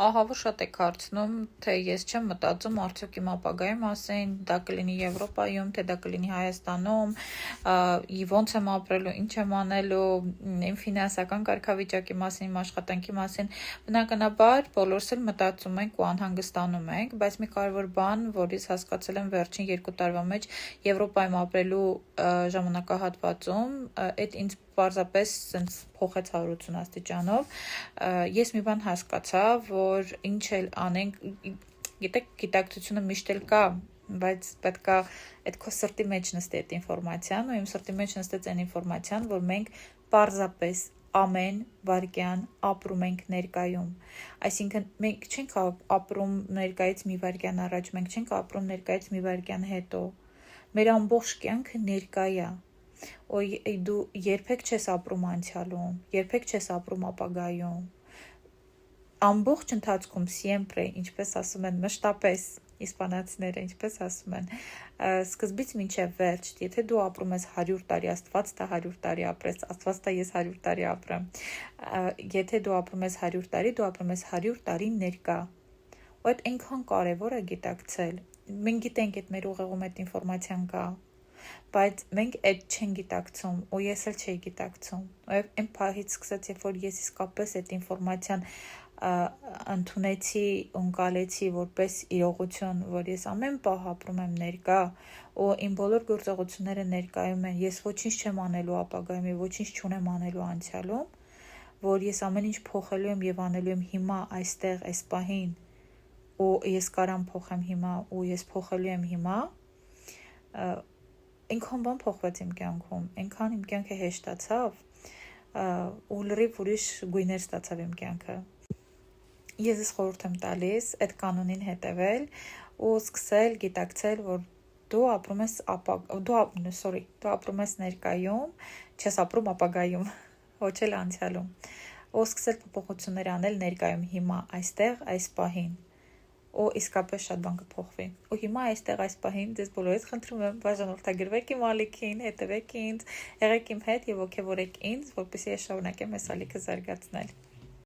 Ահա որ շատ եք հարցնում, թե ես չեմ մտածում արդյոք իմ ապագայի մասին, դա կլինի Եվրոպայում, թե դա կլինի Հայաստանում, ոնց եմ ապրելու, ինչ եմ անելու, իմ ֆինանսական կարգավիճակի մասին, իմ աշխատանքի մասին, բնականաբար բոլորս էլ մտածում ենք ու անհանգստանում ենք, բայց մի կարևոր բան, որ ես հասկացել եմ վերջին 2 տարվա մեջ Եվրոպայում ապրելու ժամանակահատվածում, այդ ինձ պարզապես սենց փոխեց 180 աստիճանով, ես մի բան հասկացա, որ ինչ էլ անենք, գիտեք, գիտակցությունը միշտ էլ կա, բայց պետք է այդ քո սրտի մեջ նստի այդ ինֆորմացիան, ու իմ սրտի մեջ նստեց այն ինֆորմացիան, որ մենք պարզապես ամեն վայրկյան ապրում ենք ներկայում, այսինքն մենք չենք ապրում ներկայից մի վայրկյան առաջ, մենք չենք ապրում ներկայից մի վայրկյան հետո, մեր ամբողջ կյանքը ներկա է, դու երբեք չես ապրում անցյալում, երբեք չես ապրում ապագայում, ամբողջ ընթացքում siempre, ինչպես ասում են, մշտապես, իսպանացիները, ինչպես ասում են, սկզբից մինչև վերջ, եթե դու ապրում ես 100 տարի, Աստված տա 100 տարի ապրես, Աստված տա ես 100 տարի ապրեմ, եթե դու ապրում ես 100 տարի, դու ապրում ես 100 տարի ներկա, ու այդ այնքան կարևոր է գիտակցել, մենք գիտենք այդ մեր ուղեղում այդ ինֆորմացիան կա, բայց մենք այդ չեն գիտակցում, ու ես էլ չէի գիտակցում, այն պահից սկսեց, երբ որ ես իսկապես այդ ինֆորմացիան ընդունեցի, ընկալեցի որպես իրողություն, որ ես ամեն պահ ապրում եմ ներկա, ու իմ բոլոր գործողությունները ներկայում են, ես ոչինչ չեմ անելու ապագայում, ոչինչ չունեմ անելու անցյալում, որ ես ամեն ինչ փոխելու եմ և անելու եմ հիմա, այստեղ, այս պահին, ու ես կարամ փոխեմ հիմա, ու ես փոխելու եմ հիմա, այնքան բան փոխվեց իմ կյանքում, այնքան իմ կյանքը հեշտացավ, ու լրիվ ուրիշ գույներ ստացավ իմ կյանքը։ Ես ես խորհուրդ եմ տալիս այդ կանոնին հետևել ու սկսել գիտակցել, որ դու ապրում ես ներկայում, չես ապրում ապագայում, ոչ էլ անցյալում, ու սկսել փոփոխություններ անել ներկայում հիմա, այստեղ, այս պահին, ու իսկապես շատ բան կփոխվի, ու հիմա այստեղ այս պահին ձեզ բոլորից խնդրում եմ բաժանորդագրվեք իմ ալիքին, հետևեք ինձ, եղեք իմ հետ և ոգևորեք ինձ, որպեսզի ես շարունակեմ այս ալիքը զարգացնել։